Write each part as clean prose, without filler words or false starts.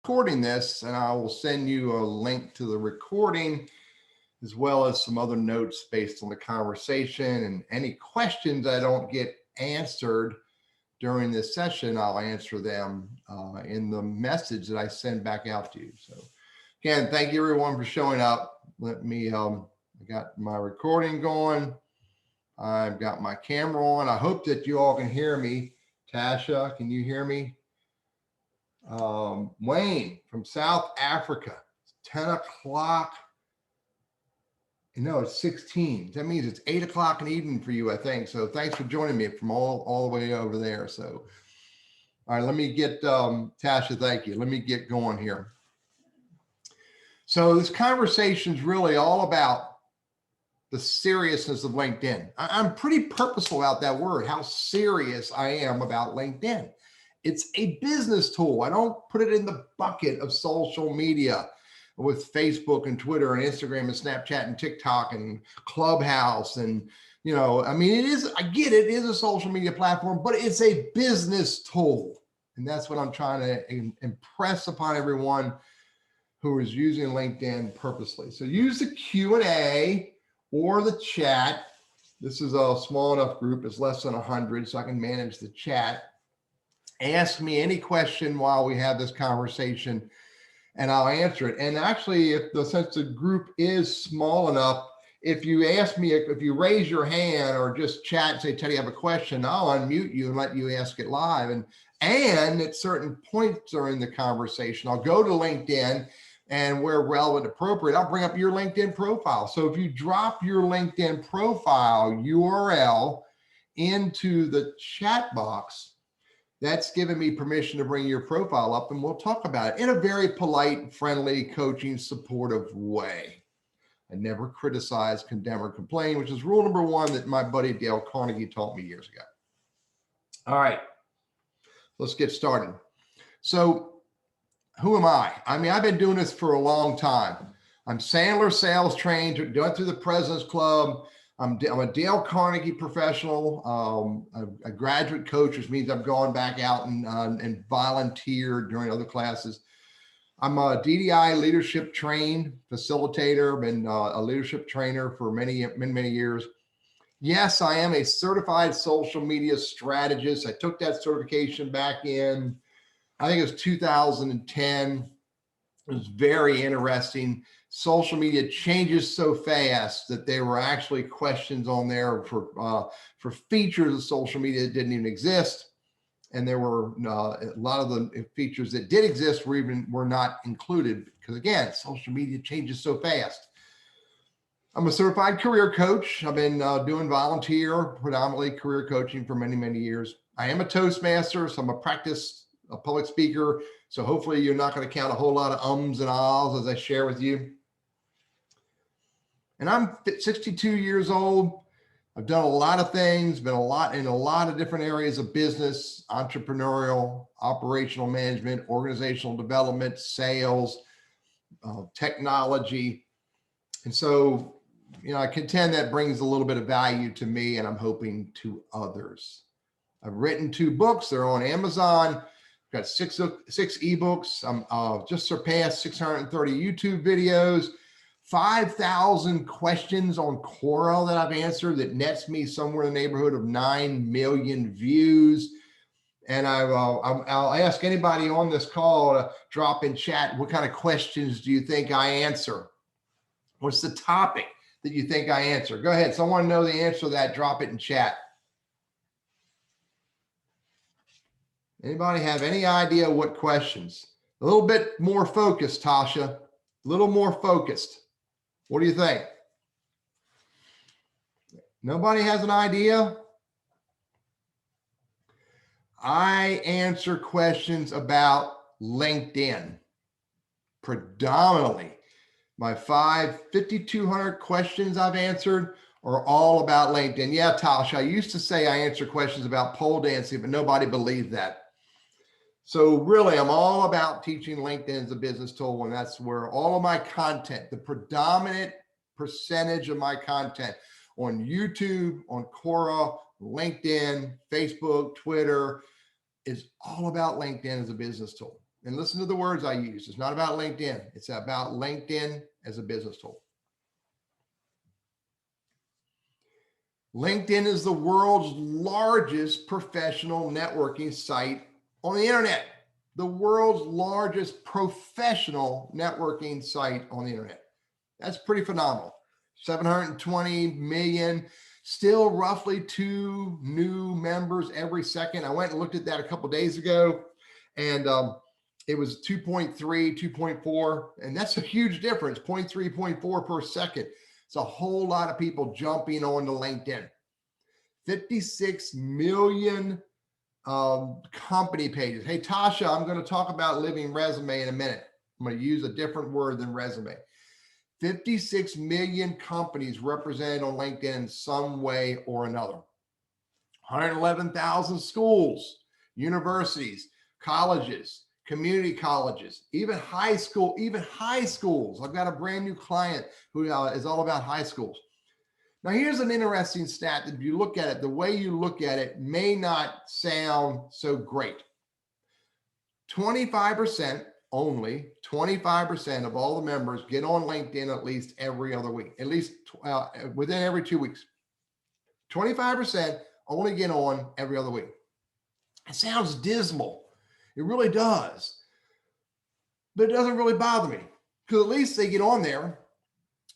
recording this, and I will send you a link to the recording as well as some other notes based on the conversation, and any questions I don't get answered during this session, I'll answer them in the message that I send back out to you. So again, thank you everyone for showing up. Let me, I got my recording going. I've got my camera on. I hope that you all can hear me. Tasha, can you hear me? Wayne from South Africa, it's 10 o'clock. No, it's 16. That means it's 8 o'clock in the evening for you, I think. So thanks for joining me from all the way over there. So, all right, let me get, Tasha, thank you. Let me get going here. So this conversation is really all about the seriousness of LinkedIn. I'm pretty purposeful about that word, how serious I am about LinkedIn. It's a business tool. I don't put it in the bucket of social media with Facebook and Twitter and Instagram and Snapchat and TikTok and Clubhouse. And, you know, I mean, it is, I get it, it is a social media platform, but it's a business tool. And that's what I'm trying to impress upon everyone who is using LinkedIn purposely. So use the Q&A or the chat. This is a small enough group, it's less than 100, so I can manage the chat. Ask me any question while we have this conversation and I'll answer it. And actually, since the group is small enough, if you ask me, if you raise your hand or just chat and say, Teddy, I have a question, I'll unmute you and let you ask it live. And at certain points during the conversation, I'll go to LinkedIn, and where relevant, appropriate, I'll bring up your LinkedIn profile. So if you drop your LinkedIn profile URL into the chat box, that's giving me permission to bring your profile up, and we'll talk about it in a very polite, friendly, coaching, supportive way. I never criticize, condemn, or complain, which is rule number one that my buddy Dale Carnegie taught me years ago. All right, let's get started. So who am I? I mean, I've been doing this for a long time. I'm Sandler sales trained, done through the President's Club. I'm a Dale Carnegie professional, a graduate coach, which means I've gone back out and volunteered during other classes. I'm a DDI leadership trained facilitator, been a leadership trainer for many years. Yes, I am a certified social media strategist. I took that certification back in, I think it was 2010. It was very interesting. Social media changes so fast that there were actually questions on there for features of social media that didn't even exist. And there were a lot of the features that did exist were not included because, again, social media changes so fast. I'm a certified career coach. I've been doing volunteer, predominantly career coaching for many years. I am a Toastmaster, so I'm a public speaker. So hopefully you're not going to count a whole lot of ums and ahs as I share with you. And I'm 62 years old. I've done a lot of things, been in a lot of different areas of business, entrepreneurial, operational management, organizational development, sales, technology. And so, you know, I contend that brings a little bit of value to me, and I'm hoping to others. I've written 2 books. They're on Amazon. Got six ebooks. I'm just surpassed 630 YouTube videos, 5,000 questions on Quora that I've answered that nets me somewhere in the neighborhood of 9 million views. And I'll ask anybody on this call to drop in chat, what kind of questions do you think I answer? What's the topic that you think I answer? Go ahead. Someone know the answer to that, drop it in chat. Anybody have any idea what questions? A little bit more focused, Tasha. A little more focused. What do you think? Nobody has an idea? I answer questions about LinkedIn predominantly. My 5,200 questions I've answered are all about LinkedIn. Yeah, Tasha, I used to say I answer questions about pole dancing, but nobody believed that. So really, I'm all about teaching LinkedIn as a business tool, and that's where all of my content, the predominant percentage of my content on YouTube, on Quora, LinkedIn, Facebook, Twitter, is all about LinkedIn as a business tool. and listen to the words I use. It's not about LinkedIn. It's about LinkedIn as a business tool. LinkedIn is the world's largest professional networking site on the internet. The world's largest professional networking site on the internet. That's pretty phenomenal. 720 million, still roughly 2 new members every second. I went and looked at that a couple of days ago, and it was 2.3, 2.4, and that's a huge difference, 0.3, 0.4 per second. It's a whole lot of people jumping onto LinkedIn. 56 million company pages. Hey, Tasha, I'm going to talk about living resume in a minute. I'm going to use a different word than resume. 56 million companies represented on LinkedIn in some way or another. 111,000 schools, universities, colleges, community colleges, even high schools. I've got a brand new client who is all about high schools. Now, here's an interesting stat that if you look at it, the way you look at it may not sound so great. 25%, only 25% of all the members get on LinkedIn at least every other week, at least within every 2 weeks. 25% only get on every other week. It sounds dismal. It really does. But it doesn't really bother me because at least they get on there.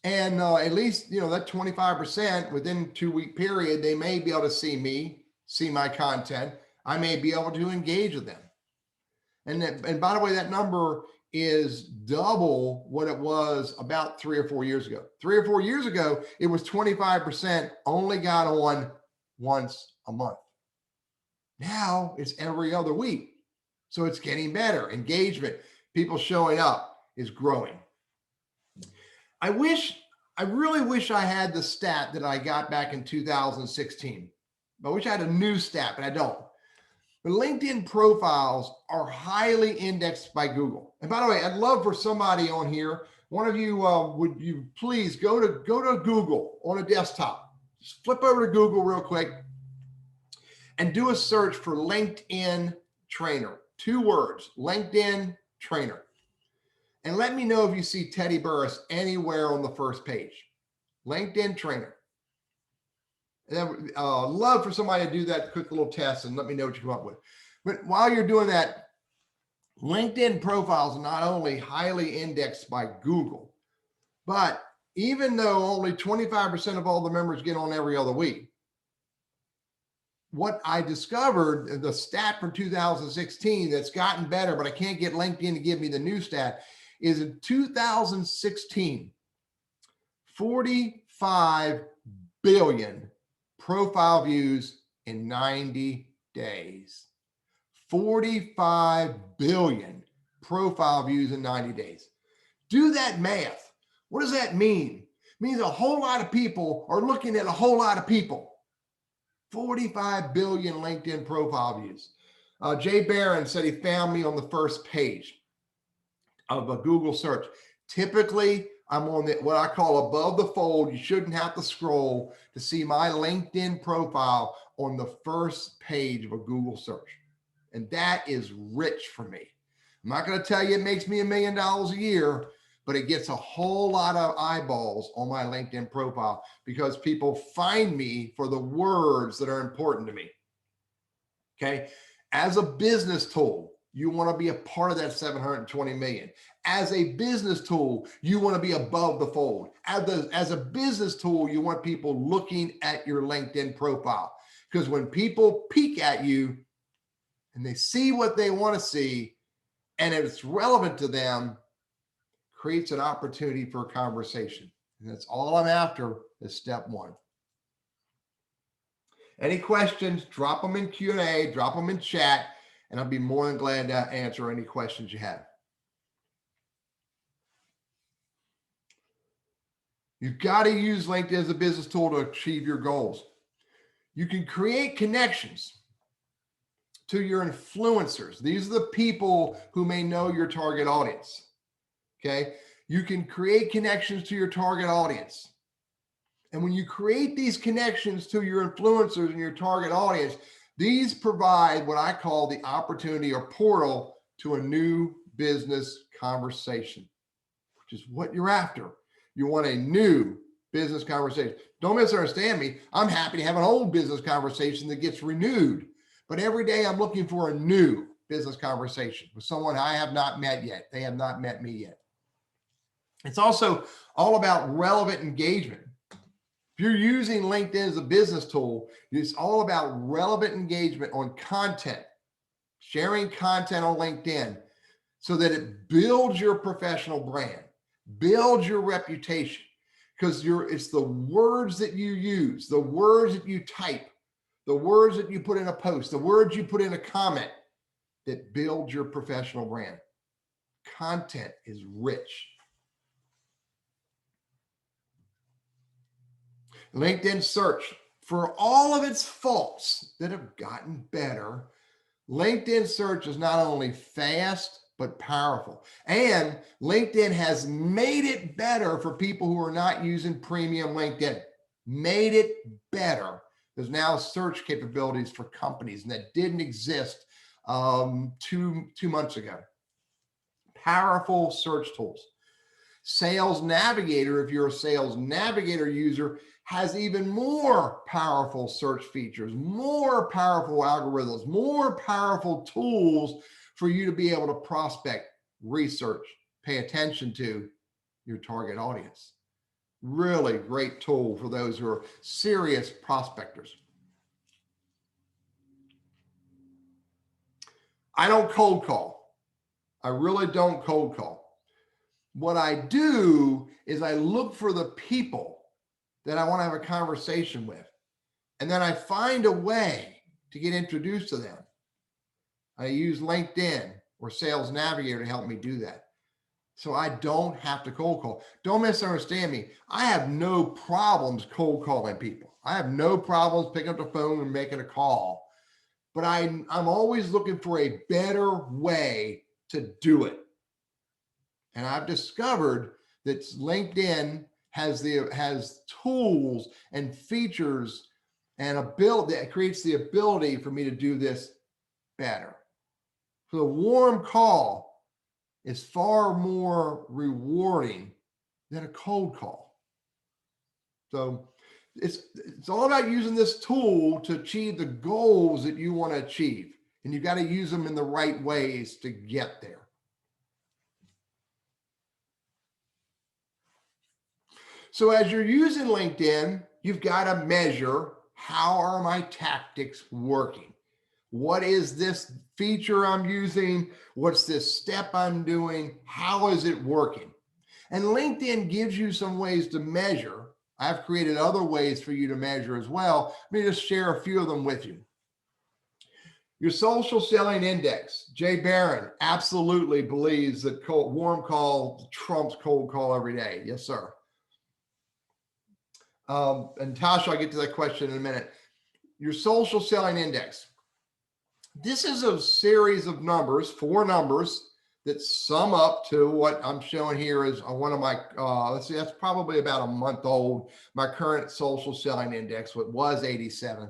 And at least, that 25% within 2 week period, they may be able to see me, see my content. I may be able to engage with them. And by the way, that number is double what it was about 3 or 4 years ago. 3 or 4 years ago, it was 25% only got on once a month. Now it's every other week. So it's getting better. Engagement, people showing up is growing. I really wish I had the stat that I got back in 2016. I wish I had a new stat, but I don't. But LinkedIn profiles are highly indexed by Google. And by the way, I'd love for somebody on here, one of you, would you please go to Google on a desktop, just flip over to Google real quick and do a search for LinkedIn trainer. 2 words, LinkedIn trainer. And let me know if you see Teddy Burriss anywhere on the first page. LinkedIn trainer. And then love for somebody to do that quick little test and let me know what you come up with. But while you're doing that, LinkedIn profiles are not only highly indexed by Google, but even though only 25% of all the members get on every other week, what I discovered, the stat from 2016 that's gotten better, but I can't get LinkedIn to give me the new stat, is in 2016, 45 billion profile views in 90 days. 45 billion profile views in 90 days. Do that math. What does that mean? It means a whole lot of people are looking at a whole lot of people. 45 billion LinkedIn profile views. Jay Barron said he found me on the first page of a Google search. Typically, I'm on what I call above the fold. You shouldn't have to scroll to see my LinkedIn profile on the first page of a Google search. And that is rich for me. I'm not going to tell you it makes me $1 million a year, but it gets a whole lot of eyeballs on my LinkedIn profile because people find me for the words that are important to me. Okay. As a business tool, you want to be a part of that 720 million. As a business tool, you want to be above the fold. As a business tool, you want people looking at your LinkedIn profile. Because when people peek at you and they see what they want to see, and it's relevant to them, creates an opportunity for a conversation. And that's all I'm after is step 1. Any questions, drop them in Q&A, drop them in chat, and I'll be more than glad to answer any questions you have. You've got to use LinkedIn as a business tool to achieve your goals. You can create connections to your influencers. These are the people who may know your target audience. Okay. You can create connections to your target audience. And when you create these connections to your influencers and your target audience, these provide what I call the opportunity or portal to a new business conversation, which is what you're after. You want a new business conversation. Don't misunderstand me. I'm happy to have an old business conversation that gets renewed, but every day I'm looking for a new business conversation with someone I have not met yet. They have not met me yet. It's also all about relevant engagement. If you're using LinkedIn as a business tool, it's all about relevant engagement on content, sharing content on LinkedIn so that it builds your professional brand, builds your reputation, because it's the words that you use, the words that you type, the words that you put in a post, the words you put in a comment that build your professional brand. Content is rich. LinkedIn search, for all of its faults that have gotten better, LinkedIn search is not only fast, but powerful. And LinkedIn has made it better for people who are not using premium LinkedIn. Made it better. There's now search capabilities for companies, and that didn't exist 2 months ago. Powerful search tools. Sales Navigator, if you're a Sales Navigator user, has even more powerful search features, more powerful algorithms, more powerful tools for you to be able to prospect, research, pay attention to your target audience. Really great tool for those who are serious prospectors. I don't cold call. I really don't cold call. What I do is I look for the people that I want to have a conversation with, and then I find a way to get introduced to them. I use LinkedIn or Sales Navigator to help me do that. So I don't have to cold call. Don't misunderstand me. I have no problems cold calling people. I have no problems picking up the phone and making a call, but I'm always looking for a better way to do it. And I've discovered that LinkedIn has tools and features and ability that creates the ability for me to do this better. So the warm call is far more rewarding than a cold call. So it's all about using this tool to achieve the goals that you want to achieve. And you've got to use them in the right ways to get there. So as you're using LinkedIn, you've got to measure, how are my tactics working? What is this feature I'm using? What's this step I'm doing? How is it working? And LinkedIn gives you some ways to measure. I've created other ways for you to measure as well. Let me just share a few of them with you. Your social selling index. Jay Barron absolutely believes that warm call trumps cold call every day. Yes, sir. And Tasha, I'll get to that question in a minute. Your social selling index. This is a series of numbers, 4 numbers that sum up to what I'm showing here is one of my, let's see, that's probably about a month old. My current social selling index, what was 87.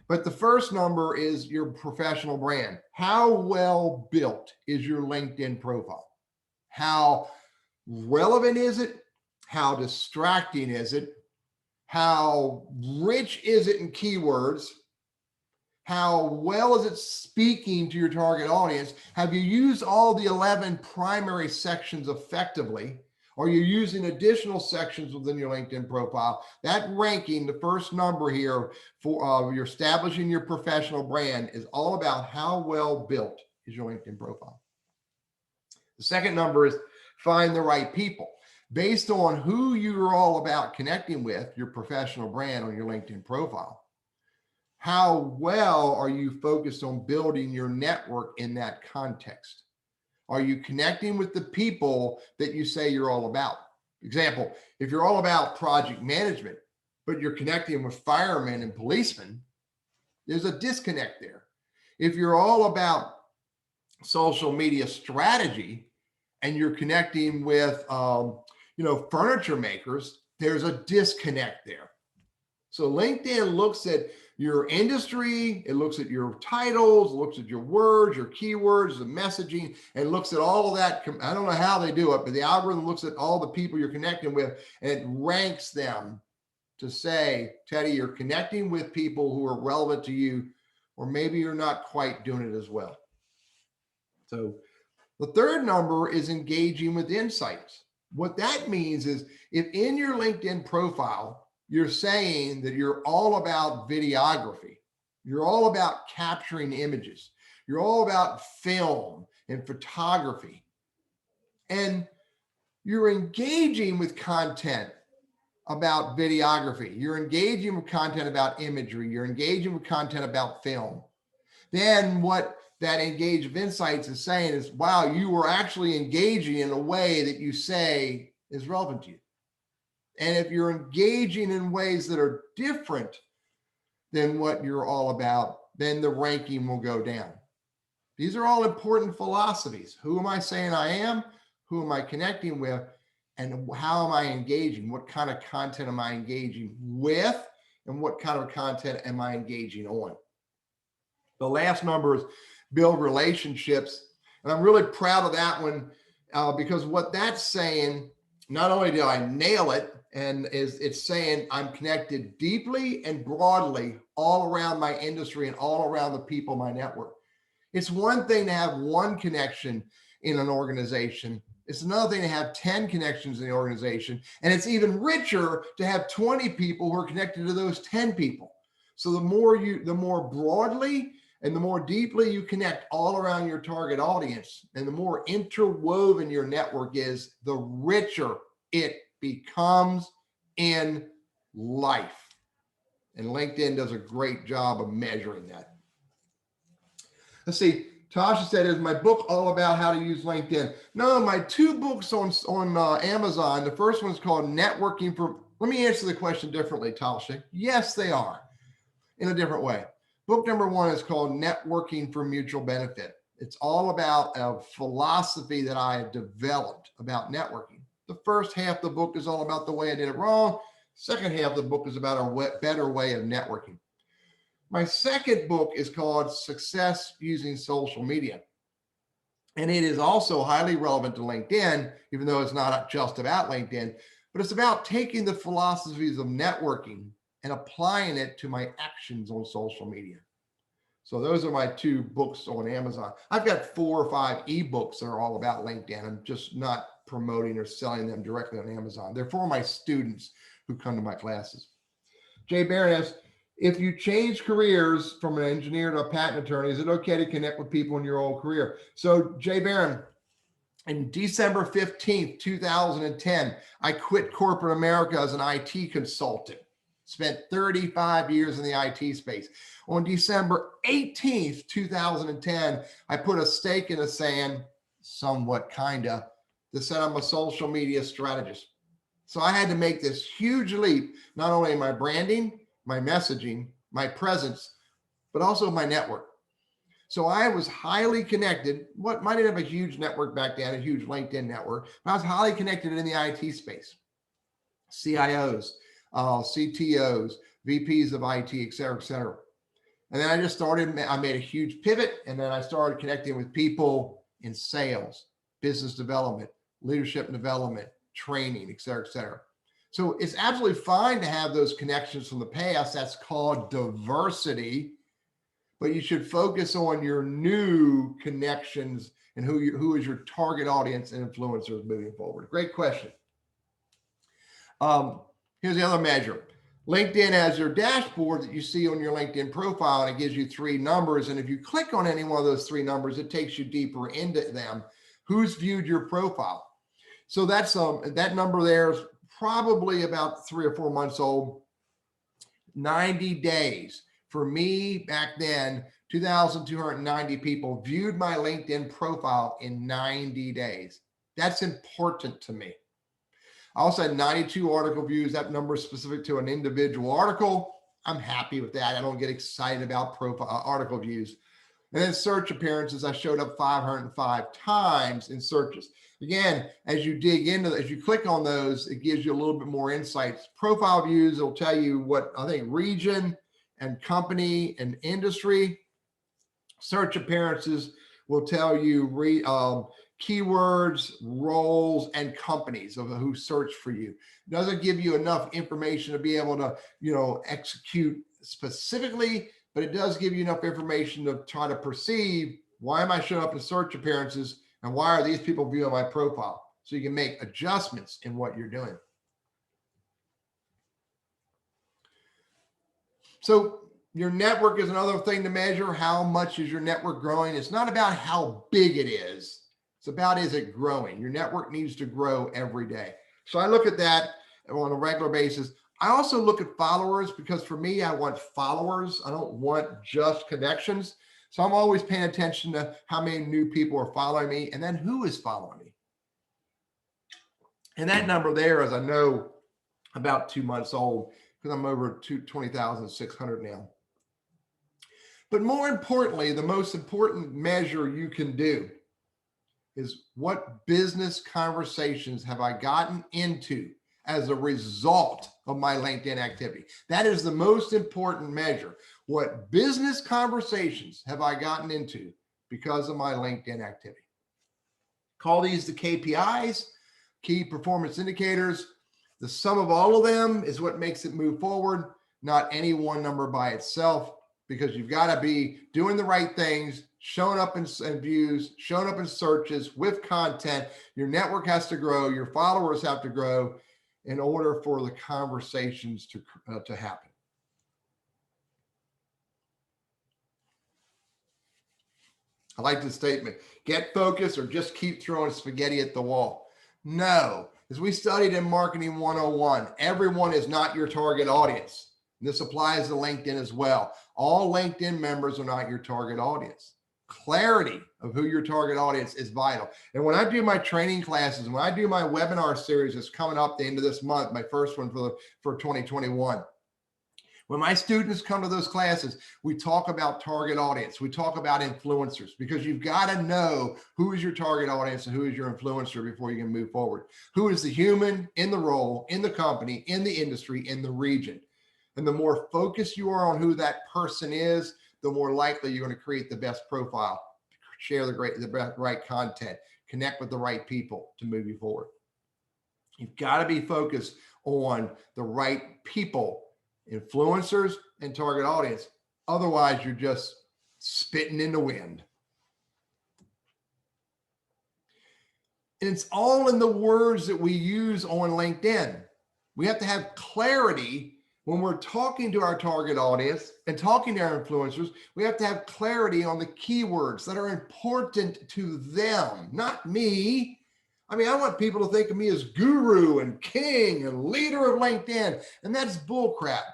But the first number is your professional brand. How well built is your LinkedIn profile? How relevant is it? How distracting is it? How rich is it in keywords? How well is it speaking to your target audience? Have you used all the 11 primary sections effectively? Or are you using additional sections within your LinkedIn profile? That ranking, the first number here for you're establishing your professional brand, is all about how well built is your LinkedIn profile. The second number is find the right people. Based on who you're all about connecting with, your professional brand on your LinkedIn profile, how well are you focused on building your network in that context? Are you connecting with the people that you say you're all about? Example, if you're all about project management, but you're connecting with firemen and policemen, there's a disconnect there. If you're all about social media strategy and you're connecting with furniture makers, there's a disconnect there. So LinkedIn looks at your industry, it looks at your titles, it looks at your words, your keywords, the messaging, and looks at all of that. I don't know how they do it, but the algorithm looks at all the people you're connecting with and it ranks them to say, Teddy, you're connecting with people who are relevant to you, or maybe you're not quite doing it as well. So the third number is engaging with insights. What that means is if in your LinkedIn profile, you're saying that you're all about videography, you're all about capturing images, you're all about film and photography, and you're engaging with content about videography, you're engaging with content about imagery, you're engaging with content about film, then what that engage of insights is saying is, wow, you were actually engaging in a way that you say is relevant to you. And if you're engaging in ways that are different than what you're all about, then the ranking will go down. These are all important philosophies. Who am I saying I am? Who am I connecting with? And how am I engaging? What kind of content am I engaging with? And what kind of content am I engaging on? The last number is build relationships. And I'm really proud of that one because what that's saying, not only do I nail it, and it's saying I'm connected deeply and broadly all around my industry and all around the people in my network. It's one thing to have one connection in an organization. It's another thing to have 10 connections in the organization. And it's even richer to have 20 people who are connected to those 10 people. So the more broadly and the more deeply you connect all around your target audience, and the more interwoven your network is, the richer it becomes in life. And LinkedIn does a great job of measuring that. Let's see, Tasha said, is my book all about how to use LinkedIn? No, my two books on Amazon, the first one's called Networking for, let me answer the question differently, Tasha. Yes, they are, in a different way. Book number one is called Networking for Mutual Benefit. It's all about a philosophy that I have developed about networking. The first half of the book is all about the way I did it wrong. Second half of the book is about a better way of networking. My second book is called Success Using Social Media. And it is also highly relevant to LinkedIn, even though it's not just about LinkedIn, but it's about taking the philosophies of networking and applying it to my actions on social media. So those are my two books on Amazon. I've got 4 or 5 ebooks that are all about LinkedIn. I'm just not promoting or selling them directly on Amazon. They're for my students who come to my classes. Jay Barron asks, if you change careers from an engineer to a patent attorney, is it okay to connect with people in your old career? So Jay Barron, in December 15th, 2010, I quit corporate America as an IT consultant. Spent 35 years in the IT space. On December 18th, 2010, I put a stake in the sand, somewhat kinda, that said I'm a social media strategist. So I had to make this huge leap, not only in my branding, my messaging, my presence, but also my network. So I was highly connected. What might have a huge network back then, a huge LinkedIn network, but I was highly connected in the IT space. CIOs, CTOs, VPs of IT, et cetera, et cetera. And then I just started, I made a huge pivot, and then I started connecting with people in sales, business development, leadership development, training, et cetera, et cetera. So it's absolutely fine to have those connections from the past. That's called diversity, but you should focus on your new connections and who is your target audience and influencers moving forward. Great question. Here's the other measure. LinkedIn has your dashboard that you see on your LinkedIn profile, and it gives you 3 numbers. And if you click on any one of those 3 numbers, it takes you deeper into them. Who's viewed your profile? So that's that number there is probably about 3 or 4 months old. 90 days. For me back then, 2,290 people viewed my LinkedIn profile in 90 days. That's important to me. I also had 92 article views. That number is specific to an individual article. I'm happy with that. I don't get excited about profile article views. And then search appearances, I showed up 505 times in searches. Again, as you dig into, as you click on those, it gives you a little bit more insights. Profile views will tell you what I think region and company and industry. Search appearances will tell you keywords, roles, and companies of who search for you. It doesn't give you enough information to be able to, execute specifically, but it does give you enough information to try to perceive, why am I showing up in search appearances and why are these people viewing my profile? So you can make adjustments in what you're doing. So your network is another thing to measure. How much is your network growing? It's not about how big it is. It's about, is it growing? Your network needs to grow every day. So I look at that on a regular basis. I also look at followers, because for me, I want followers. I don't want just connections. So I'm always paying attention to how many new people are following me and then who is following me. And that number there is, I know, about 2 months old, because I'm over 20,600 now. But more importantly, the most important measure you can do is, what business conversations have I gotten into as a result of my LinkedIn activity? That is the most important measure. What business conversations have I gotten into because of my LinkedIn activity? Call these the KPIs, key performance indicators. The sum of all of them is what makes it move forward, not any one number by itself, because you've got to be doing the right things, showing up in views, showing up in searches with content. Your network has to grow, your followers have to grow in order for the conversations to happen. I like this statement: get focused or just keep throwing spaghetti at the wall. No, as we studied in Marketing 101, everyone is not your target audience. This applies to LinkedIn as well. All LinkedIn members are not your target audience. Clarity of who your target audience is vital. And when I do my training classes, when I do my webinar series that's coming up the end of this month, my first one for 2021, when my students come to those classes, we talk about target audience. We talk about influencers, because you've got to know who is your target audience and who is your influencer before you can move forward. Who is the human in the role, in the company, in the industry, in the region? And the more focused you are on who that person is, the more likely you're going to create the best profile, share the right content, connect with the right people to move you forward. You've got to be focused on the right people, influencers, and target audience. Otherwise, you're just spitting in the wind. And it's all in the words that we use on LinkedIn. We have to have clarity when we're talking to our target audience and talking to our influencers. We have to have clarity on the keywords that are important to them, not me. I mean, I want people to think of me as guru and king and leader of LinkedIn, and that's bullcrap.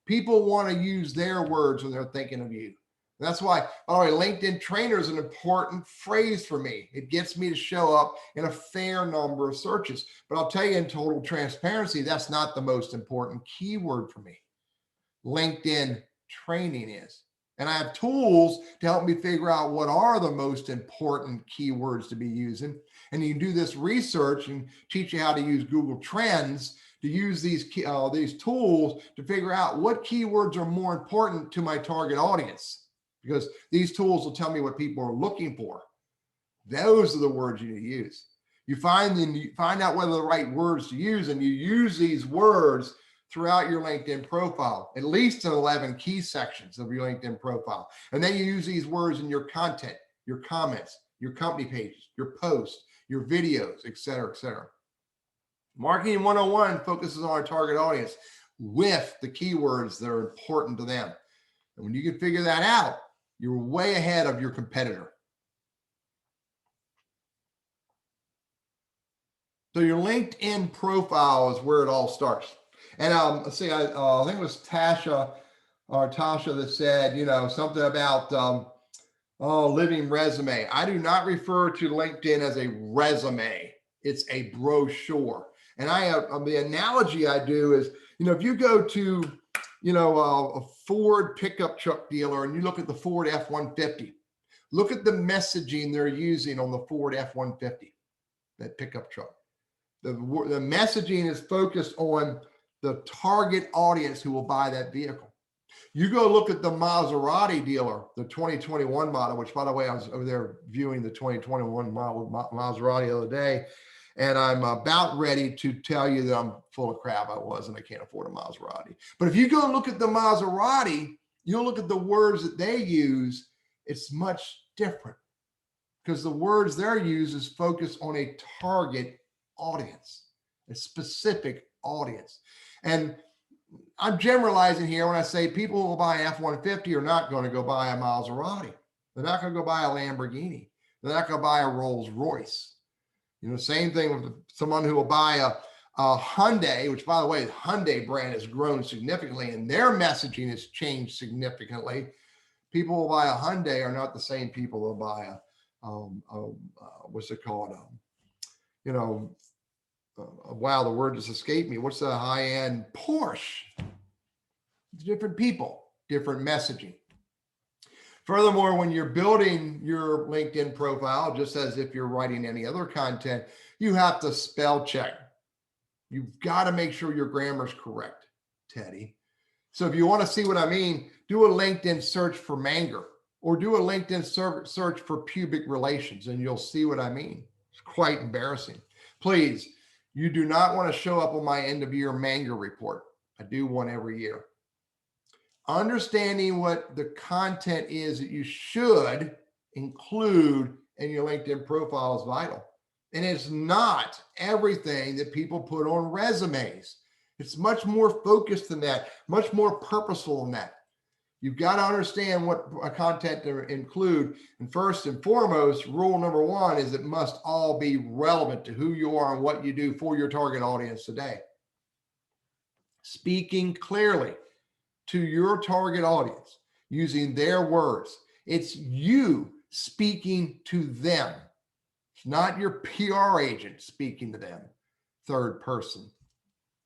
People want to use their words when they're thinking of you. That's why, by the way, LinkedIn trainer is an important phrase for me. It gets me to show up in a fair number of searches. But I'll tell you, in total transparency, that's not the most important keyword for me. LinkedIn training is. And I have tools to help me figure out what are the most important keywords to be using. And you can do this research and teach you how to use Google Trends to use these tools to figure out what keywords are more important to my target audience. Because these tools will tell me what people are looking for. Those are the words you need to use. You find out what are the right words to use, and you use these words throughout your LinkedIn profile, at least in 11 key sections of your LinkedIn profile. And then you use these words in your content, your comments, your company pages, your posts, your videos, et cetera, et cetera. Marketing 101 focuses on our target audience with the keywords that are important to them. And when you can figure that out, you're way ahead of your competitor. So your LinkedIn profile is where it all starts. And let's see, I think it was Tasha that said, something about living resume. I do not refer to LinkedIn as a resume. It's a brochure. And the analogy I do is, if you go to a Ford pickup truck dealer and you look at the Ford F-150, look at the messaging they're using on the Ford F-150, that pickup truck. The messaging is focused on the target audience who will buy that vehicle. You go look at the Maserati dealer, the 2021 model, which by the way, I was over there viewing the 2021 model Maserati the other day, and I'm about ready to tell you that I'm full of crap. I was, and I can't afford a Maserati. But if you go look at the Maserati, you'll look at the words that they use, it's much different because the words they're used is focused on a target audience, a specific audience. And I'm generalizing here when I say people who will buy an F-150 are not going to go buy a Maserati. They're not going to go buy a Lamborghini. They're not going to buy a Rolls Royce. You know, same thing with someone who will buy a Hyundai, which by the way, the Hyundai brand has grown significantly and their messaging has changed significantly. People who will buy a Hyundai are not the same people who will buy what's it called? Wow, the word just escaped me. What's the high-end Porsche? It's different people, different messaging. Furthermore, when you're building your LinkedIn profile, just as if you're writing any other content, you have to spell check. You've got to make sure your grammar's correct, Teddy. So if you want to see what I mean, do a LinkedIn search for Manger or do a LinkedIn search for pubic relations, and you'll see what I mean. It's quite embarrassing. Please, you do not want to show up on my end of year Manger report. I do one every year. Understanding what the content is that you should include in your LinkedIn profile is vital. And it's not everything that people put on resumes. It's much more focused than that, much more purposeful than that. You've got to understand what content to include. And first and foremost, rule number one is it must all be relevant to who you are and what you do for your target audience today. Speaking clearly to your target audience using their words. It's you speaking to them. It's not your PR agent speaking to them, third person.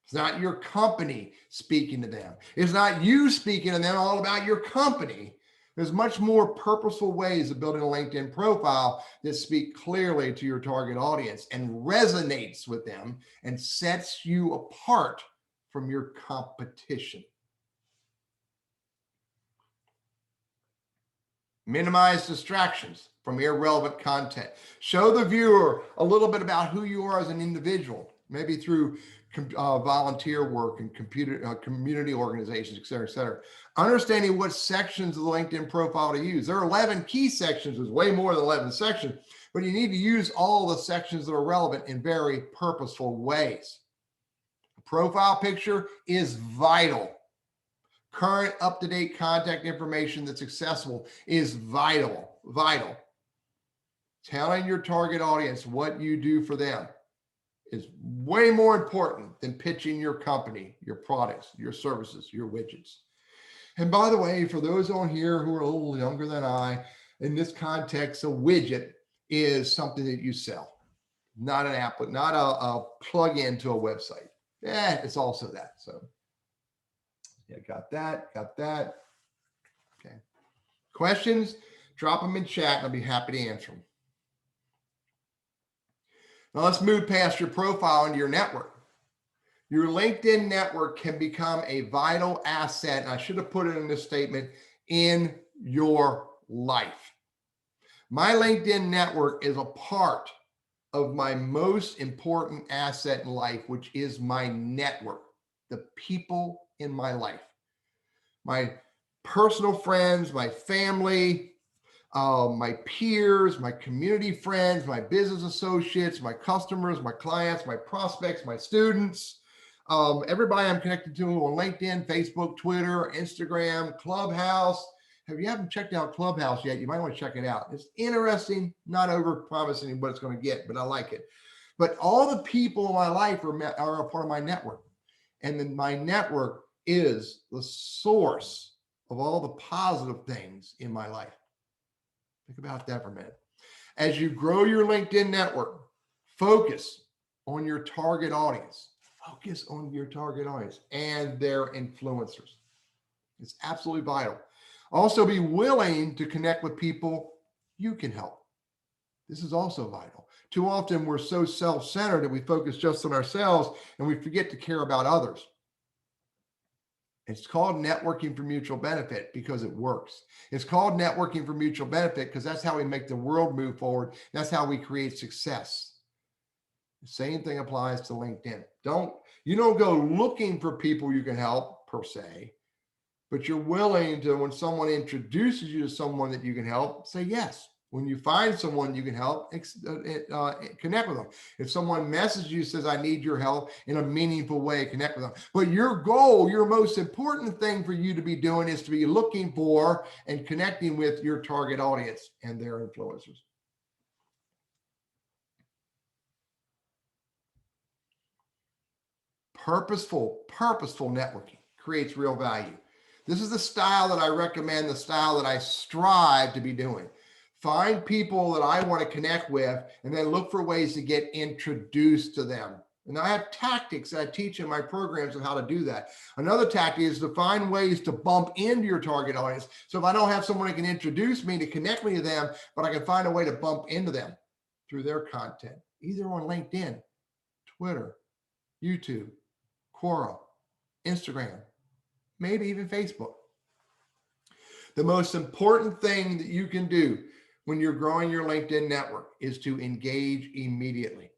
It's not your company speaking to them. It's not you speaking to them all about your company. There's much more purposeful ways of building a LinkedIn profile that speak clearly to your target audience and resonates with them and sets you apart from your competition. Minimize distractions from irrelevant content. Show the viewer a little bit about who you are as an individual, maybe through volunteer work and community organizations, et cetera, et cetera. Understanding what sections of the LinkedIn profile to use. There are 11 key sections. There's way more than 11 sections, but you need to use all the sections that are relevant in very purposeful ways. A profile picture is vital. Current up-to-date contact information that's accessible is vital. Telling your target audience what you do for them is way more important than pitching your company, your products, your services, your widgets. And by the way, for those on here who are a little younger than I, in this context, a widget is something that you sell, not an app, not a plug-in to a website. Yeah, it's also that. So yeah, got that. Okay. Questions? Drop them in chat and I'll be happy to answer them. Now let's move past your profile into your network. Your LinkedIn network can become a vital asset, and I should have put it in this statement, in your life. My LinkedIn network is a part of my most important asset in life, which is my network, the people in my life. My personal friends, my family, my peers, my community friends, my business associates, my customers, my clients, my prospects, my students, everybody I'm connected to on LinkedIn, Facebook, Twitter, Instagram, Clubhouse. If you haven't checked out Clubhouse yet, you might want to check it out. It's interesting, not over promising what it's going to get, but I like it. But all the people in my life are a part of my network. And then my network is the source of all the positive things in my life. Think about that for a minute. As you grow your LinkedIn network, focus on your target audience. Focus on your target audience and their influencers. It's absolutely vital. Also, be willing to connect with people you can help. This is also vital. Too often, we're so self-centered that we focus just on ourselves and we forget to care about others. It's called networking for mutual benefit because it works. It's called networking for mutual benefit because that's how we make the world move forward. That's how we create success. The same thing applies to LinkedIn. You don't go looking for people you can help per se, but you're willing to, when someone introduces you to someone that you can help, say yes. When you find someone you can help, connect with them. If someone messages you, says, I need your help in a meaningful way, connect with them. But your goal, your most important thing for you to be doing is to be looking for and connecting with your target audience and their influencers. Purposeful networking creates real value. This is the style that I recommend, the style that I strive to be doing. Find people that I want to connect with and then look for ways to get introduced to them. And I have tactics that I teach in my programs of how to do that. Another tactic is to find ways to bump into your target audience. So if I don't have someone who can introduce me, to connect me to them, but I can find a way to bump into them through their content, either on LinkedIn, Twitter, YouTube, Quora, Instagram, maybe even Facebook. The most important thing that you can do when you're growing your LinkedIn network is to engage immediately.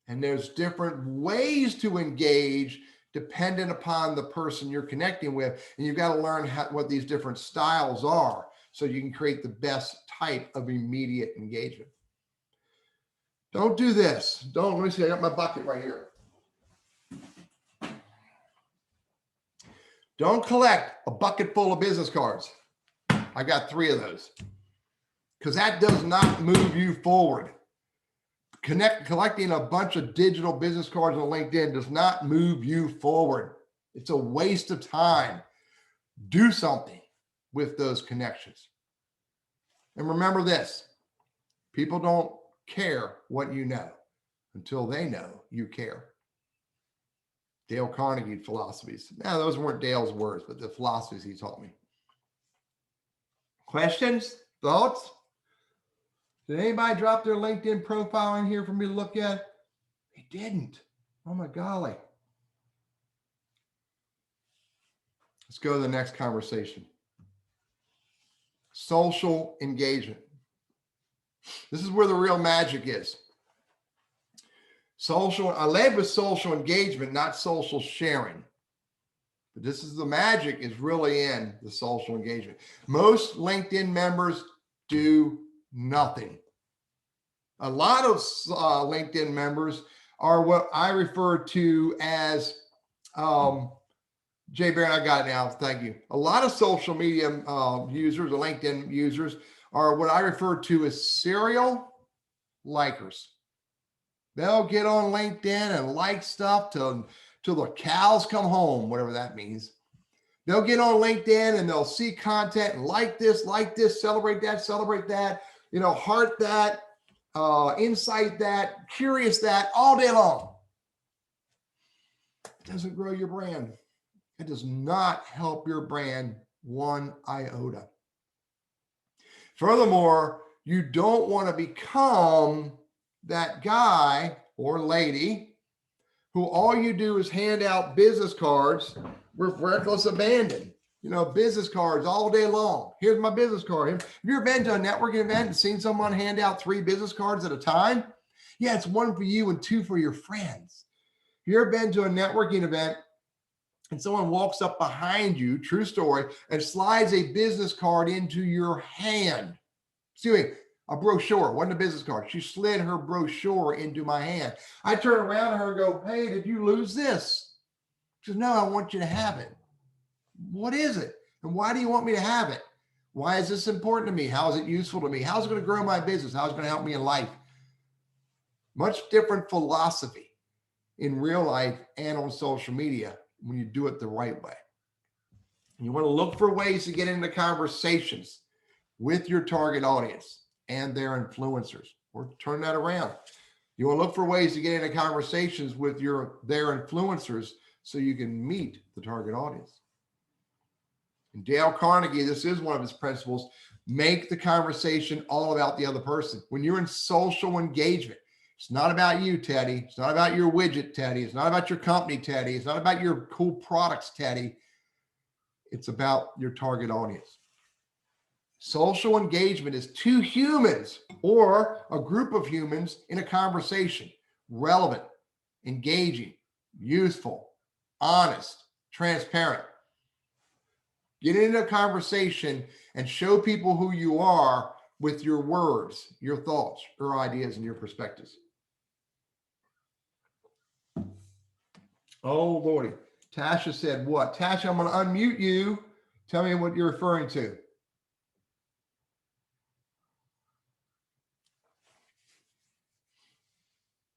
And there's different ways to engage dependent upon the person you're connecting with. And you've got to learn what these different styles are so you can create the best type of immediate engagement. Don't do this. Let me see, I got my bucket right here. Don't collect a bucket full of business cards. I got 3 of those. Because that does not move you forward. Collecting a bunch of digital business cards on LinkedIn does not move you forward. It's a waste of time. Do something with those connections. And remember this, people don't care what you know until they know you care. Dale Carnegie philosophies. Now, those weren't Dale's words, but the philosophies he taught me. Questions? Thoughts? Did anybody drop their LinkedIn profile in here for me to look at? They didn't. Oh my golly. Let's go to the next conversation. Social engagement. This is where the real magic is. I led with social engagement, not social sharing. But this is the magic is really in the social engagement. Most LinkedIn members do nothing. A lot of LinkedIn members are what I refer to as, Jay Barron, I got it now, thank you. A lot of social media users, or LinkedIn users, are what I refer to as serial likers. They'll get on LinkedIn and like stuff till the cows come home, whatever that means. They'll get on LinkedIn and they'll see content and like this, celebrate that, heart that, insight that, curious that, all day long. It doesn't grow your brand. It does not help your brand one iota. Furthermore, you don't want to become that guy or lady who all you do is hand out business cards with reckless abandon. Business cards all day long. Here's my business card. Have you ever been to a networking event and seen someone hand out 3 business cards at a time? Yeah, it's 1 for you and 2 for your friends. Have you ever been to a networking event and someone walks up behind you, true story, and slides a business card into your hand? Excuse me, a brochure, wasn't a business card. She slid her brochure into my hand. I turn around to her and go, hey, did you lose this? She says, no, I want you to have it. What is it? And why do you want me to have it? Why is this important to me? How is it useful to me? How is it going to grow my business? How is it going to help me in life? Much different philosophy in real life and on social media when you do it the right way. You want to look for ways to get into conversations with your target audience and their influencers, or turn that around. You want to look for ways to get into conversations with their influencers so you can meet the target audience. And Dale Carnegie, this is one of his principles, make the conversation all about the other person. When you're in social engagement, it's not about you, Teddy. It's not about your widget, Teddy. It's not about your company, Teddy. It's not about your cool products, Teddy. It's about your target audience. Social engagement is two humans or a group of humans in a conversation, relevant, engaging, useful, honest, transparent. Get into a conversation and show people who you are with your words, your thoughts, your ideas, and your perspectives. Oh, Lordy. Tasha said what? Tasha, I'm going to unmute you. Tell me what you're referring to.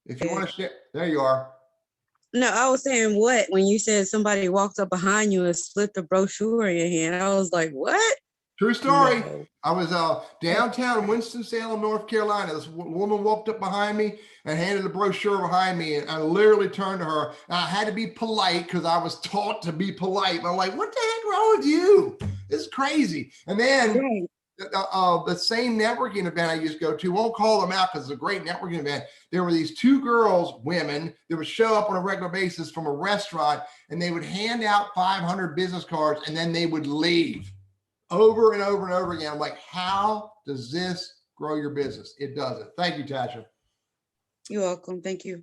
If you want to share, there you are. No, I was saying what when you said somebody walked up behind you and slipped a brochure in your hand. I was like, what? True story. No. I was downtown Winston-Salem, North Carolina. This woman walked up behind me and handed a brochure behind me. And I literally turned to her. And I had to be polite because I was taught to be polite. But I'm like, what the heck wrong with you? This is crazy. And then Right. The same networking event I used to go to, won't call them out because it's a great networking event. There were these two girls, women, that would show up on a regular basis from a restaurant, and they would hand out 500 business cards, and then they would leave over and over and over again. I'm like, how does this grow your business? It doesn't. Thank you, Tasha. You're welcome. Thank you.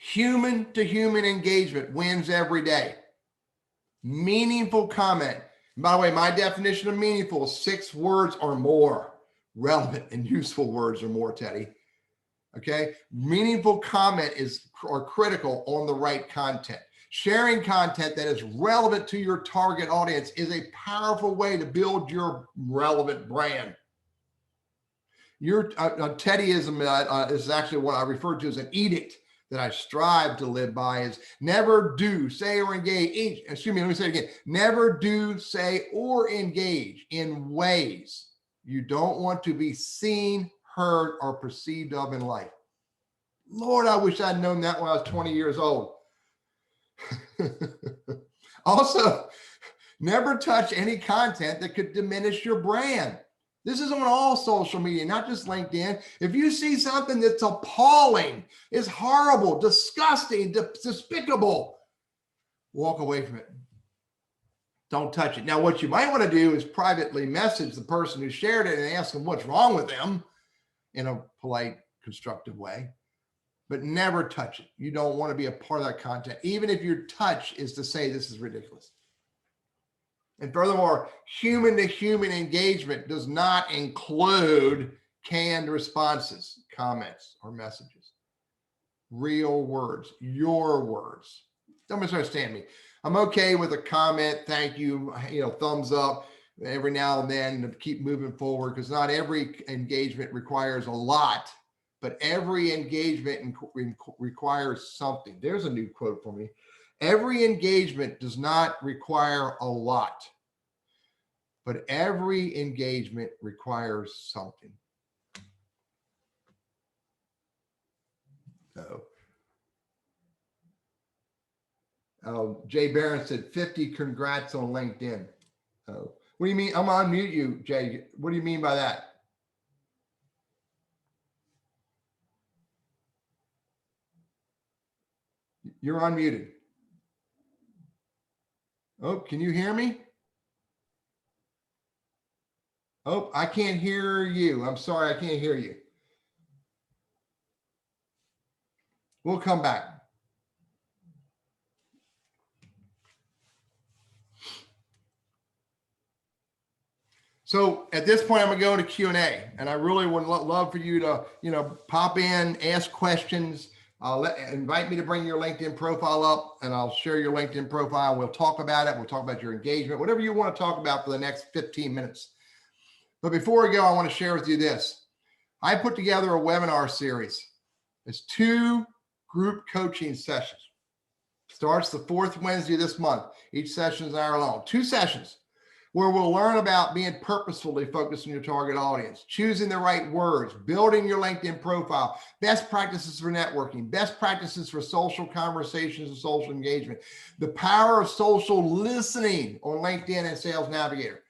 Human to human engagement wins every day. Meaningful comment. And by the way, my definition of meaningful is 6 words or more. Relevant and useful words or more, Teddy. Okay. Meaningful comment is critical on the right content. Sharing content that is relevant to your target audience is a powerful way to build your relevant brand. Your Teddyism is actually what I refer to as an edict that I strive to live by is never do, say, or engage. Excuse me, let me say it again. Never do, say, or engage in ways you don't want to be seen, heard, or perceived of in life. Lord, I wish I'd known that when I was 20 years old. Also, never touch any content that could diminish your brand. This is on all social media, not just LinkedIn. If you see something that's appalling, is horrible, disgusting, despicable, walk away from it. Don't touch it. Now, what you might want to do is privately message the person who shared it and ask them what's wrong with them in a polite, constructive way, but never touch it. You don't want to be a part of that content, even if your touch is to say this is ridiculous. And furthermore, human to human engagement does not include canned responses, comments, or messages. Real words, your words. Don't misunderstand me. I'm okay with a comment, thank you, thumbs up every now and then to keep moving forward, because not every engagement requires a lot, but every engagement requires something. There's a new quote for me. Every engagement does not require a lot, but every engagement requires something. Jay Barron said 50 congrats on LinkedIn. What do you mean? I'm gonna unmute you, Jay. What do you mean by that? You're unmuted. Oh, can you hear me? Oh, I can't hear you. I'm sorry, I can't hear you. We'll come back. So at this point, I'm gonna go to Q&A, and I really would love for you to, pop in, ask questions. Invite me to bring your LinkedIn profile up, and I'll share your LinkedIn profile. We'll talk about it. We'll talk about your engagement, whatever you want to talk about for the next 15 minutes. But before we go, I want to share with you this. I put together a webinar series. It's 2 group coaching sessions. Starts the 4th Wednesday of this month. Each session is an hour long. 2 sessions where we'll learn about being purposefully focused on your target audience, choosing the right words, building your LinkedIn profile, best practices for networking, best practices for social conversations and social engagement, the power of social listening on LinkedIn and Sales Navigator.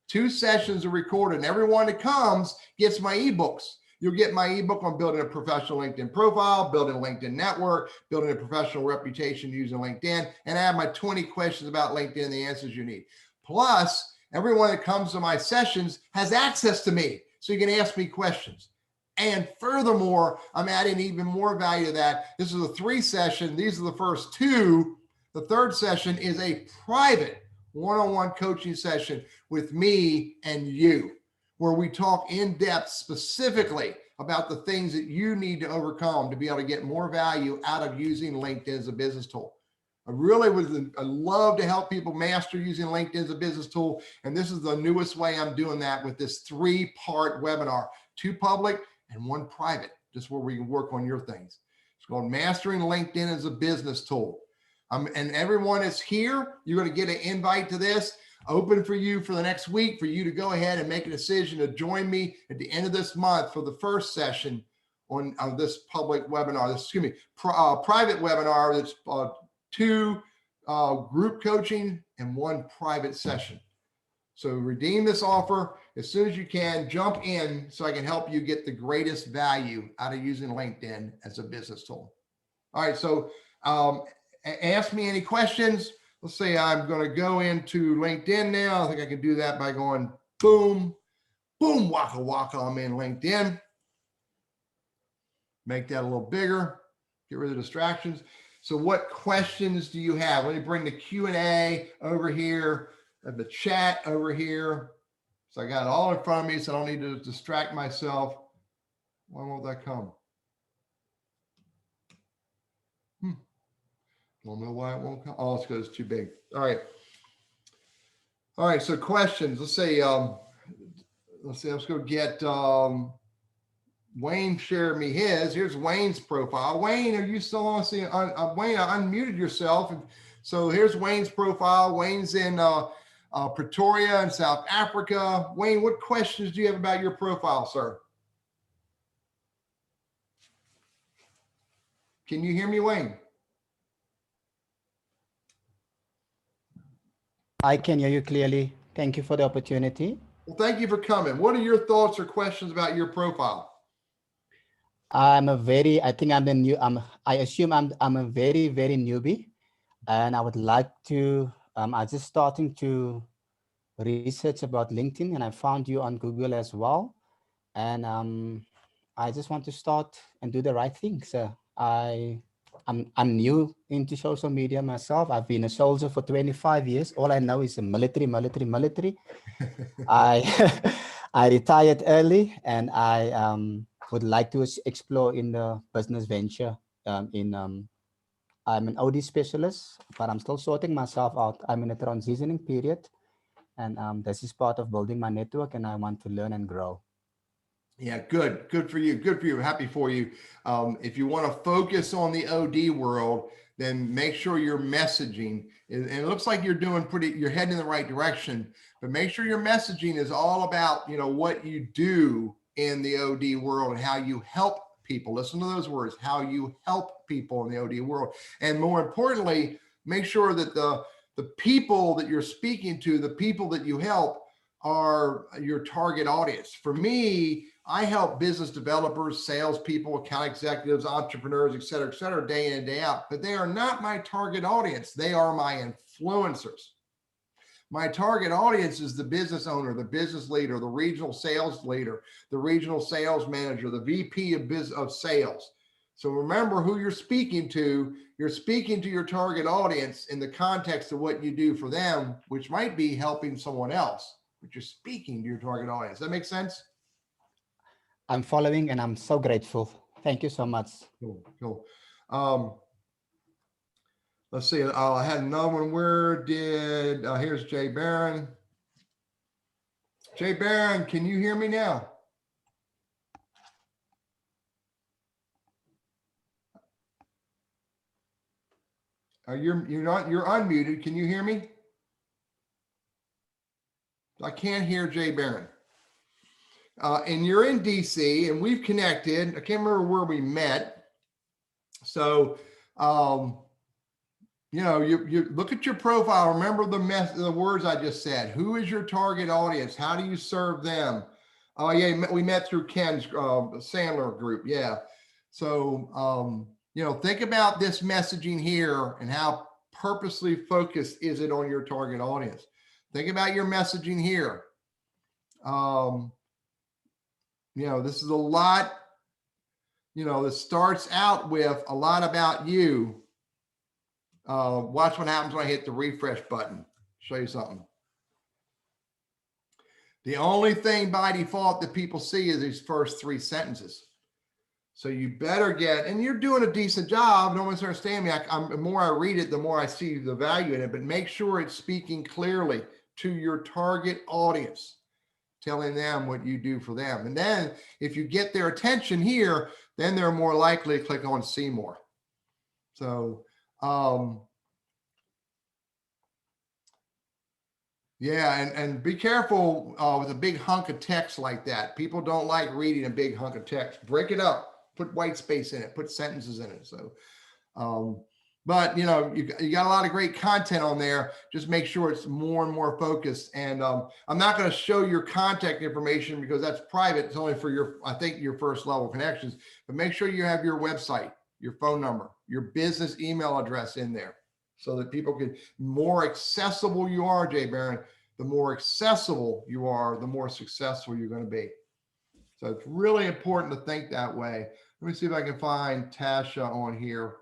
2 sessions are recorded, and everyone that comes gets my ebooks. You'll get my ebook on building a professional LinkedIn profile, building a LinkedIn network, building a professional reputation using LinkedIn, and I have my 20 questions about LinkedIn and the answers you need. Plus, everyone that comes to my sessions has access to me, so you can ask me questions. And furthermore, I'm adding even more value to that. This is a 3-session. These are the first 2. The 3rd session is a private one-on-one coaching session with me and you, where we talk in depth specifically about the things that you need to overcome to be able to get more value out of using LinkedIn as a business tool. I love to help people master using LinkedIn as a business tool. And this is the newest way I'm doing that with this 3-part webinar, 2 public and 1 private, just where we can work on your things. It's called Mastering LinkedIn as a Business Tool. And everyone is here. You're going to get an invite to this, open for you for the next week, for you to go ahead and make a decision to join me at the end of this month for the first session on this public webinar. Private webinar. That's 2 group coaching and 1 private session. So redeem this offer as soon as you can. Jump in so I can help you get the greatest value out of using LinkedIn as a business tool. All right, so ask me any questions. Let's say I'm going to go into LinkedIn now. I think I can do that by going boom, boom, waka waka. I'm in LinkedIn. Make that a little bigger. Get rid of the distractions. So what questions do you have? Let me bring the Q&A over here and the chat over here. So I got it all in front of me, so I don't need to distract myself. Why won't that come? Don't know why it won't come. Oh, it's because it's too big. All right. All right. So questions. Let's go get Wayne shared me his. Here's Wayne's profile. Wayne, are you still on? Wayne, I unmuted yourself. So here's Wayne's profile. Wayne's in Pretoria in South Africa. Wayne, what questions do you have about your profile, sir? Can you hear me, Wayne? I can hear you clearly. Thank you for the opportunity. Well, thank you for coming. What are your thoughts or questions about your profile? I think I'm the new, I assume I'm a very, very newbie, and I would like to, I'm just starting to research about LinkedIn, and I found you on Google as well. And I just want to start and do the right thing. So I'm new into social media myself. I've been a soldier for 25 years. All I know is the military. I retired early, and I would like to explore in the business venture. I'm an OD specialist, but I'm still sorting myself out. I'm in a transitioning period, and this is part of building my network, and I want to learn and grow. Yeah, good for you. Good for you. Happy for you. If you want to focus on the OD world, then make sure your messaging, and it looks like you're heading in the right direction, but make sure your messaging is all about, what you do in the OD world and how you help people. Listen to those words, how you help people in the OD world. And more importantly, make sure that the people that you're speaking to, the people that you help, are your target audience. For me, I help business developers, salespeople, account executives, entrepreneurs, et cetera, day in and day out, but they are not my target audience. They are my influencers. My target audience is the business owner, the business leader, the regional sales leader, the regional sales manager, the VP of sales. So remember who you're speaking to. You're speaking to your target audience in the context of what you do for them, which might be helping someone else, but you're speaking to your target audience. That make sense? I'm following, and I'm so grateful. Thank you so much. Cool. Let's see. I had another one. Here's Jay Barron. Jay Barron, can you hear me now? You're unmuted. Can you hear me? I can't hear Jay Barron. And you're in DC, and we've connected. I can't remember where we met. So, you look at your profile. Remember the words I just said. Who is your target audience? How do you serve them? Oh yeah, we met through Ken's Sandler group. Yeah. So, you know, think about this messaging here and how purposely focused is it on your target audience. Think about your messaging here. You know, this is a lot, you know, this starts out with a lot about you. Watch what happens when I hit the refresh button. Show you something. The only thing by default that people see is these first 3 sentences. So you better get, and you're doing a decent job. No one's understanding me. The more I read it, the more I see the value in it, but make sure it's speaking clearly to your target audience, telling them what you do for them. And then if you get their attention here, then they're more likely to click on see more. So, yeah, and be careful with a big hunk of text like that. People don't like reading a big hunk of text. Break it up, put white space in it, put sentences in it. So, but you know, you got a lot of great content on there. Just make sure it's more and more focused. And I'm not going to show your contact information because that's private. It's only for your, I think, your first level connections. But make sure you have your website, your phone number, your business email address in there, so that people can, more accessible you are, Jay Barron, the more accessible you are, the more successful you're going to be. So it's really important to think that way. Let me see if I can find Tasha on here.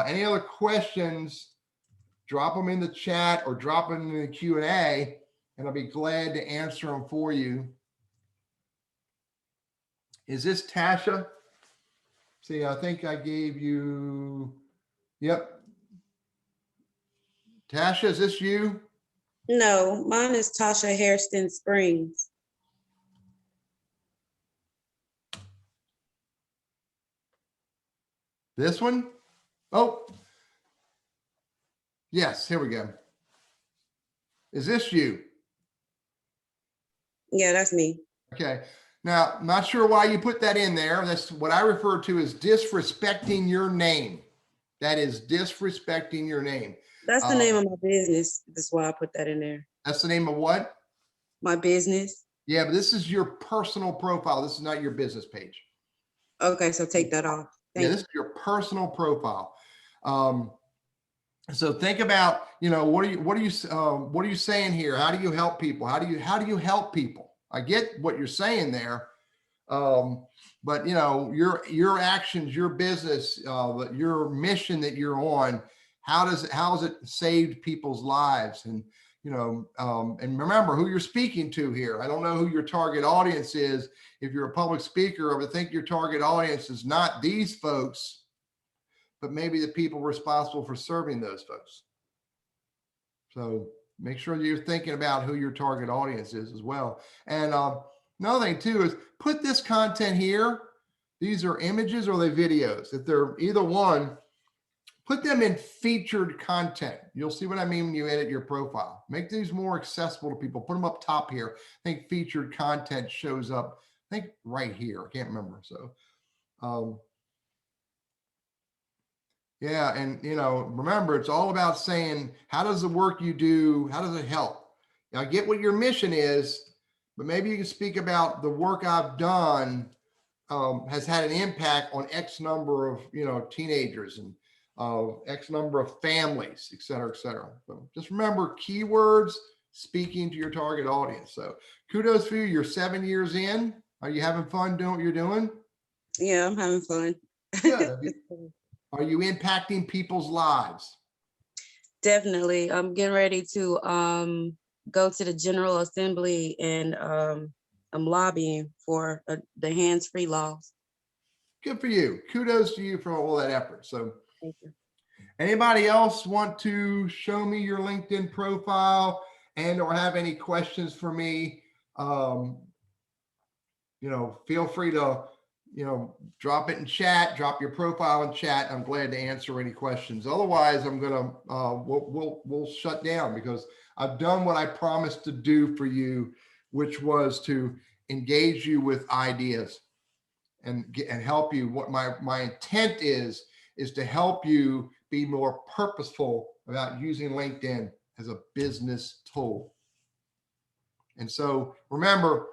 Any other questions, drop them in the chat or drop them in the Q&A, and I'll be glad to answer them for you. Is this Tasha? See, I think I gave you, yep. Tasha, is this you? No, mine is Tasha Hairston Springs. This one? Oh, yes, here we go. Is this you? Yeah, that's me. Okay. Now, I'm not sure why you put that in there. That's what I refer to as disrespecting your name. That is disrespecting your name. That's the name of my business. That's why I put that in there. That's the name of what? My business. Yeah, but this is your personal profile. This is not your business page. Okay, so take that off. Thank This is your personal profile. So think about, you know, what are you saying here? How do you help people? How do you help people? I get what you're saying there, but you know, your actions, your business, your mission that you're on, how has it saved people's lives? And you know, and remember who you're speaking to here. I don't know who your target audience is. If you're a public speaker, I would think your target audience is not these folks, but maybe the people responsible for serving those folks. So make sure you're thinking about who your target audience is as well. And another thing too is put this content here. These are images or they videos. If they're either one, put them in featured content. You'll see what I mean when you edit your profile. Make these more accessible to people. Put them up top here. I think featured content shows up, I think right here. I can't remember. So, yeah, and you know, remember, it's all about saying, how does the work you do, how does it help? Now, I get what your mission is, but maybe you can speak about the work I've done has had an impact on X number of, you know, teenagers and X number of families, et cetera, et cetera. So just remember keywords speaking to your target audience. So kudos for you. You're 7 years in. Are you having fun doing what you're doing? Yeah, I'm having fun. Good. Are you impacting people's lives? Definitely. I'm getting ready to go to the General Assembly and I'm lobbying for the hands-free laws. Good for you. Kudos to you for all that effort. So Thank you. anybody else want to show me your LinkedIn profile and or have any questions for me? You know, feel free to, you know, drop it in chat, drop your profile in chat. I'm glad to answer any questions. Otherwise, I'm going to, we'll shut down because I've done what I promised to do for you, which was to engage you with ideas and help you. What my intent is to help you be more purposeful about using LinkedIn as a business tool. And so remember,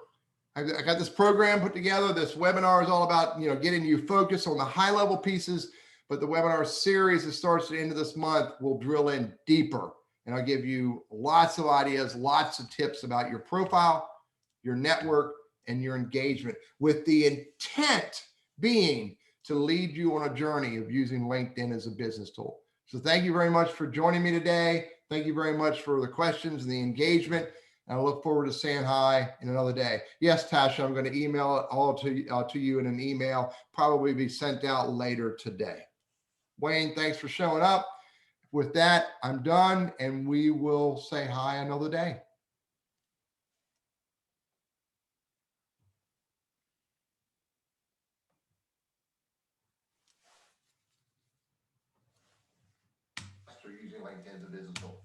I got this program put together. This webinar is all about, getting you focused on the high level pieces, but the webinar series that starts at the end of this month will drill in deeper. And I'll give you lots of ideas, lots of tips about your profile, your network, and your engagement, with the intent being to lead you on a journey of using LinkedIn as a business tool. So thank you very much for joining me today. Thank you very much for the questions and the engagement. And I look forward to saying hi in another day. Yes, Tasha, I'm going to email it all to you in an email, probably be sent out later today. Wayne, thanks for showing up. With that, I'm done, and we will say hi another day. Using LinkedIn as a business tool.